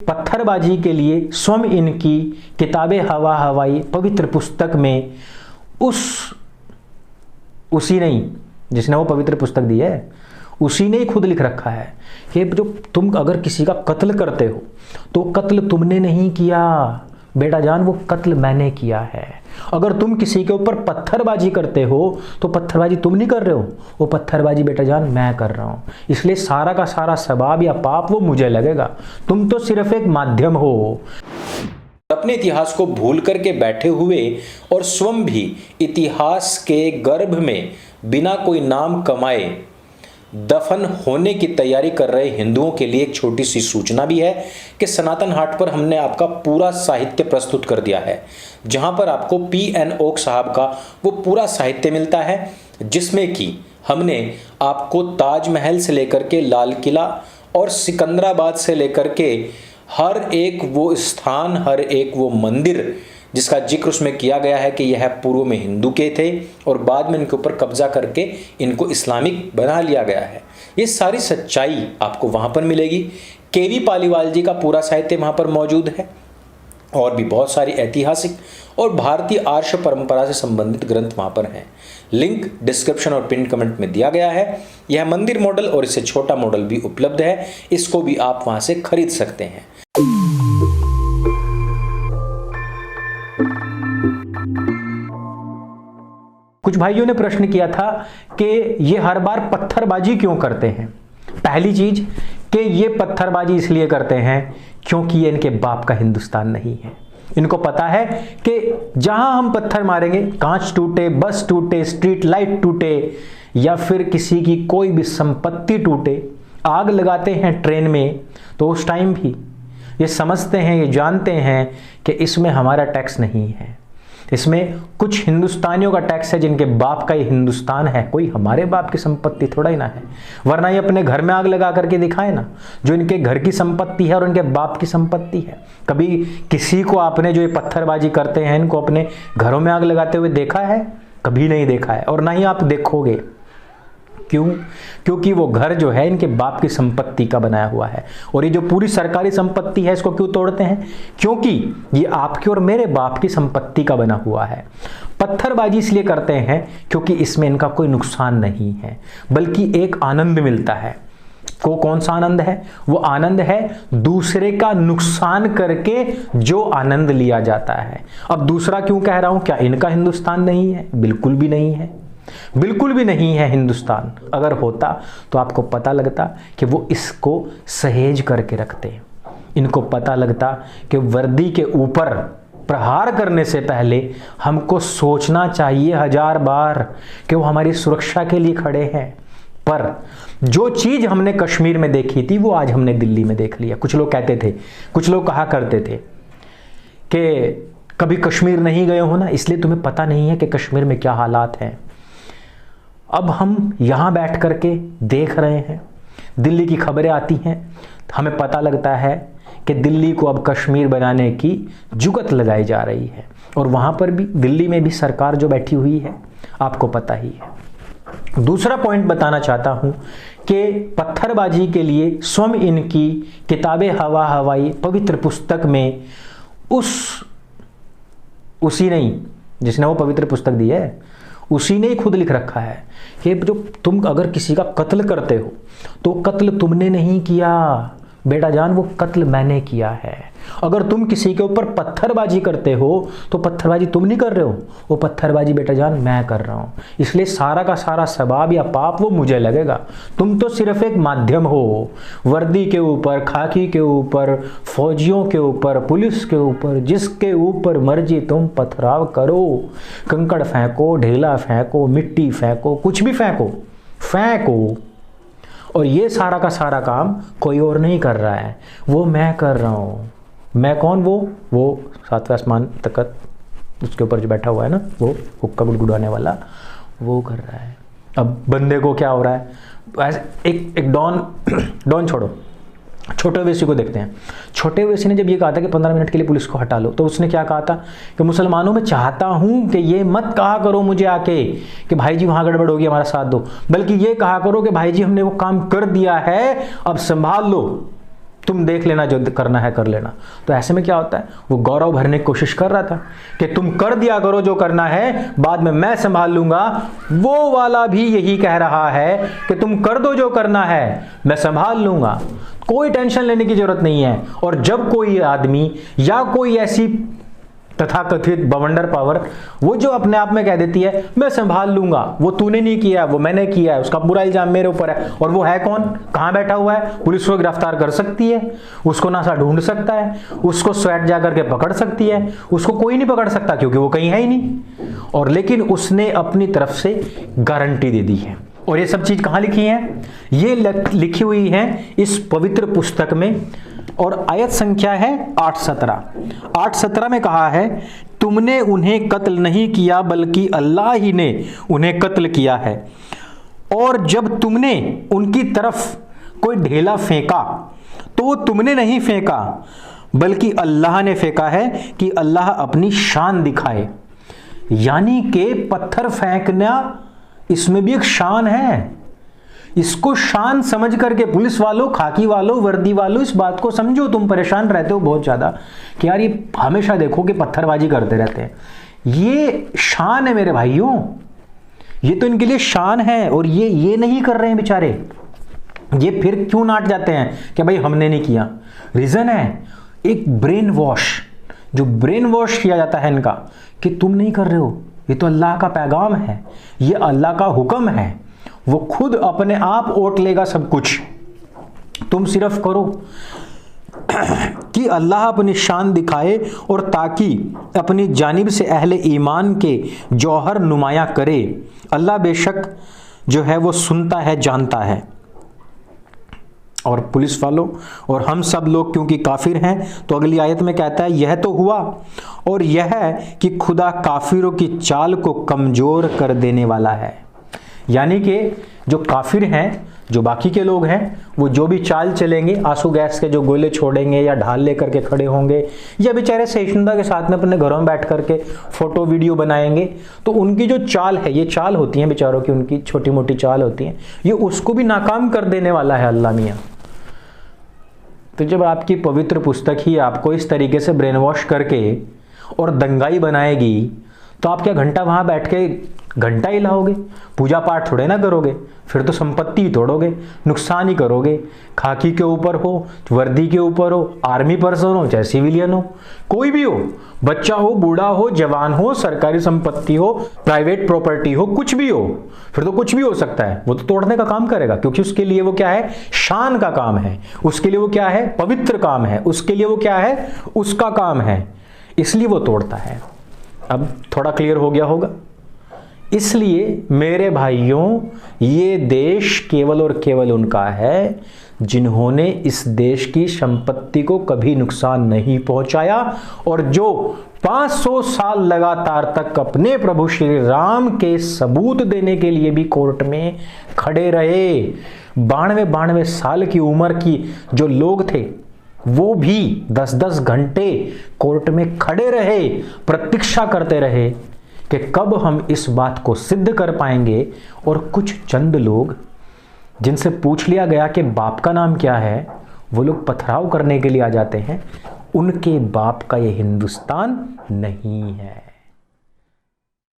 पत्थरबाजी के लिए स्वयं इनकी किताबे हवा हवाई पवित्र पुस्तक में उसी ने, जिसने वो पवित्र पुस्तक दी है, उसी ने ही खुद लिख रखा है कि जो तुम अगर किसी का कत्ल करते हो तो कत्ल तुमने नहीं किया बेटा जान, वो कत्ल मैंने किया है। अगर तुम किसी के ऊपर पत्थरबाजी करते हो तो पत्थरबाजी तुम नहीं कर रहे हो, वो पत्थरबाजी बेटा जान मैं कर रहा हूं। इसलिए सारा का सारा सवाब या पाप वो मुझे लगेगा, तुम तो सिर्फ एक माध्यम हो। अपने इतिहास को भूल करके बैठे हुए और स्वयं भी इतिहास के गर्भ में बिना कोई नाम कमाए दफन होने की तैयारी कर रहे हिंदुओं के लिए एक छोटी सी सूचना भी है कि सनातन हाट पर हमने आपका पूरा साहित्य प्रस्तुत कर दिया है, जहां पर आपको पी.एन. ओक साहब का वो पूरा साहित्य मिलता है, जिसमें कि हमने आपको ताजमहल से लेकर के लाल किला और सिकंदराबाद से लेकर के हर एक वो स्थान, हर एक वो मंदिर जिसका जिक्र उसमें किया गया है कि यह पूर्व में हिंदू के थे और बाद में इनके ऊपर कब्जा करके इनको इस्लामिक बना लिया गया है, ये सारी सच्चाई आपको वहाँ पर मिलेगी। के.वी. पालीवाल जी का पूरा साहित्य वहाँ पर मौजूद है और भी बहुत सारी ऐतिहासिक और भारतीय आर्ष परंपरा से संबंधित ग्रंथ वहाँ पर हैं। लिंक डिस्क्रिप्शन और पिन कमेंट में दिया गया है। यह मंदिर मॉडल और इससे छोटा मॉडल भी उपलब्ध है, इसको भी आप वहाँ से खरीद सकते हैं। कुछ भाइयों ने प्रश्न किया था कि ये हर बार पत्थरबाजी क्यों करते हैं। पहली चीज कि ये पत्थरबाजी इसलिए करते हैं क्योंकि ये इनके बाप का हिंदुस्तान नहीं है। इनको पता है कि जहां हम पत्थर मारेंगे, कांच टूटे, बस टूटे, स्ट्रीट लाइट टूटे या फिर किसी की कोई भी संपत्ति टूटे, आग लगाते हैं ट्रेन में, तो उस टाइम भी ये समझते हैं, ये जानते हैं कि इसमें हमारा टैक्स नहीं है, इसमें कुछ हिंदुस्तानियों का टैक्स है जिनके बाप का ये हिंदुस्तान है, कोई हमारे बाप की संपत्ति थोड़ा ही ना है। वरना ये अपने घर में आग लगा करके दिखाए ना, जो इनके घर की संपत्ति है और इनके बाप की संपत्ति है। कभी किसी को आपने जो ये पत्थरबाजी करते हैं इनको अपने घरों में आग लगाते हुए देखा है? कभी नहीं देखा है और ना ही आप देखोगे। क्यों? क्योंकि वो घर जो है इनके बाप की संपत्ति का बनाया हुआ है और ये जो पूरी सरकारी संपत्ति है इसको क्यों तोड़ते हैं? क्योंकि ये आपके और मेरे बाप की संपत्ति का बना हुआ है। पत्थरबाजी इसलिए करते हैं क्योंकि इसमें इनका कोई नुकसान नहीं है, बल्कि एक आनंद मिलता है। कौन सा आनंद है? वो आनंद है दूसरे का नुकसान करके जो आनंद लिया जाता है। अब दूसरा क्यों कह रहा हूं? क्या इनका हिंदुस्तान नहीं है? बिल्कुल भी नहीं है, बिल्कुल भी नहीं है हिंदुस्तान। अगर होता तो आपको पता लगता कि वो इसको सहेज करके रखते। इनको पता लगता कि वर्दी के ऊपर प्रहार करने से पहले हमको सोचना चाहिए 1000 बार कि वो हमारी सुरक्षा के लिए खड़े हैं। पर जो चीज हमने कश्मीर में देखी थी वो आज हमने दिल्ली में देख लिया। कुछ लोग कहते थे, कुछ लोग कहा करते थे कि कभी कश्मीर नहीं गए हो ना, इसलिए तुम्हें पता नहीं है कि कश्मीर में क्या हालात हैं। अब हम यहाँ बैठ करके देख रहे हैं, दिल्ली की खबरें आती हैं, हमें पता लगता है कि दिल्ली को अब कश्मीर बनाने की जुगत लगाई जा रही है और वहाँ पर भी दिल्ली में भी सरकार जो बैठी हुई है आपको पता ही है। दूसरा पॉइंट बताना चाहता हूँ कि पत्थरबाजी के लिए स्वयं इनकी किताबे हवा हवाई पवित्र पुस्तक में उसी ने, जिसने वो पवित्र पुस्तक दी है, उसी ने ही खुद लिख रखा है कि जो तुम अगर किसी का कत्ल करते हो तो कत्ल तुमने नहीं किया बेटा जान, वो कत्ल मैंने किया है। अगर तुम किसी के ऊपर पत्थरबाजी करते हो तो पत्थरबाजी तुम नहीं कर रहे हो, वो पत्थरबाजी बेटा जान मैं कर रहा हूँ। इसलिए सारा का सारा सवाब या पाप वो मुझे लगेगा, तुम तो सिर्फ एक माध्यम हो। वर्दी के ऊपर, खाकी के ऊपर, फौजियों के ऊपर, पुलिस के ऊपर, जिसके ऊपर मर्जी तुम पथराव करो, कंकड़ फेंको, ढेला फेंको, मिट्टी फेंको, कुछ भी फेंको, और ये सारा का सारा काम कोई और नहीं कर रहा है, वो मैं कर रहा हूँ। मैं कौन? वो सातवें आसमान तक उसके ऊपर जो बैठा हुआ है ना, वो हुक्का गुड़गुड़ाने वाला, वो कर रहा है। अब बंदे को क्या हो रहा है? ऐसे एक डॉन छोड़ो, छोटे वेसी को देखते हैं। छोटे वेसी ने जब ये कहा था कि 15 मिनट के लिए पुलिस को हटा लो, तो उसने क्या कहा था कि मुसलमानों में चाहता हूं कि ये मत कहा करो मुझे आके कि भाई जी वहां गड़बड़ होगी हमारा साथ दो, बल्कि ये कहा करो कि भाई जी हमने वो काम कर दिया है, अब संभाल लो। तुम देख लेना, जो करना है कर लेना। तो ऐसे में क्या होता है, वो गौरव भरने की कोशिश कर रहा था कि तुम कर दिया करो जो करना है, बाद में मैं संभाल लूंगा। वो वाला भी यही कह रहा है कि तुम कर दो जो करना है, मैं संभाल लूंगा, कोई टेंशन लेने की जरूरत नहीं है। और जब कोई आदमी या कोई ऐसी तथाकथित बवंडर पावर, वो जो अपने आप में कह देती है मैं संभाल लूंगा, वो तूने नहीं किया, वो मैंने किया है, उसका पूरा इल्जाम मेरे ऊपर है, और वो है कौन, कहां बैठा हुआ है, पुलिस को गिरफ्तार कर सकती है, उसको नासा ढूंढ सकता है, उसको स्वैट जा करके पकड़ सकती है, उसको कोई नहीं पकड़ सकता क्योंकि वो कहीं है ही नहीं। और लेकिन उसने अपनी तरफ से गारंटी दे दी है। और ये सब चीज कहां लिखी है, ये लिखी हुई है इस पवित्र पुस्तक में, और आयत संख्या है 8:17। 8:17 में कहा है, तुमने उन्हें कत्ल नहीं किया बल्कि अल्लाह ही ने उन्हें कत्ल किया है। और जब तुमने उनकी तरफ कोई ढेला फेंका तो वो तुमने नहीं फेंका बल्कि अल्लाह ने फेंका है कि अल्लाह अपनी शान दिखाए। यानी कि पत्थर फेंकना, इसमें भी एक शान है। इसको शान समझ करके पुलिस वालों, खाकी वालों, वर्दी वालों, इस बात को समझो। तुम परेशान रहते हो बहुत ज्यादा कि यार ये हमेशा देखो कि पत्थरबाजी करते रहते हैं। ये शान है मेरे भाइयों, ये तो इनके लिए शान है, और ये नहीं कर रहे हैं बेचारे। ये फिर क्यों नाट जाते हैं कि भाई हमने नहीं किया। रीजन है एक ब्रेन वॉश, जो ब्रेन वॉश किया जाता है इनका कि तुम नहीं कर रहे हो, ये तो अल्लाह का पैगाम है, ये अल्लाह का हुक्म है, वो खुद अपने आप ओट लेगा सब कुछ, तुम सिर्फ करो कि अल्लाह अपनी शान दिखाए और ताकि अपनी जानिब से अहले ईमान के जौहर नुमाया करे। अल्लाह बेशक जो है वो सुनता है, जानता है। और पुलिस वालों और हम सब लोग क्योंकि काफिर हैं, तो अगली आयत में कहता है यह तो हुआ, और यह कि खुदा काफिरों की चाल को कमजोर कर देने वाला है। यानी कि जो काफिर हैं, जो बाकी के लोग हैं, वो जो भी चाल चलेंगे, आंसू गैस के जो गोले छोड़ेंगे या ढाल लेकर के खड़े होंगे, या बेचारे सहिष्णुता के साथ में अपने घरों में बैठ करके फोटो वीडियो बनाएंगे, तो उनकी जो चाल है, ये चाल होती है बेचारों की, उनकी छोटी मोटी चाल होती है, ये उसको भी नाकाम कर देने वाला है अल्लाह मियाँ। तो जब आपकी पवित्र पुस्तक ही आपको इस तरीके से ब्रेन वॉश करके और दंगाई बनाएगी, तो आप क्या घंटा वहां बैठ के घंटा ही लाओगे? पूजा पाठ थोड़े ना करोगे, फिर तो संपत्ति ही तोड़ोगे, नुकसान ही करोगे। खाकी के ऊपर हो, वर्दी के ऊपर हो, आर्मी पर्सन हो चाहे सिविलियन हो, कोई भी हो, बच्चा हो, बूढ़ा हो, जवान हो, सरकारी संपत्ति हो, प्राइवेट प्रॉपर्टी हो, कुछ भी हो, फिर तो कुछ भी हो सकता है, वो तो तोड़ने का काम करेगा, क्योंकि उसके लिए वो क्या है, शान का काम है, उसके लिए वो क्या है, पवित्र काम है, उसके लिए वो क्या है, उसका काम है, इसलिए वो तोड़ता है। अब थोड़ा क्लियर हो गया होगा। इसलिए मेरे भाइयों, ये देश केवल और केवल उनका है जिन्होंने इस देश की संपत्ति को कभी नुकसान नहीं पहुंचाया, और जो 500 साल लगातार तक अपने प्रभु श्री राम के सबूत देने के लिए भी कोर्ट में खड़े रहे। 92 साल की उम्र की जो लोग थे, वो भी 10-10 घंटे कोर्ट में खड़े रहे, प्रतीक्षा करते रहे कि कब हम इस बात को सिद्ध कर पाएंगे। और कुछ चंद लोग जिनसे पूछ लिया गया कि बाप का नाम क्या है, वो लोग पथराव करने के लिए आ जाते हैं। उनके बाप का ये हिंदुस्तान नहीं है।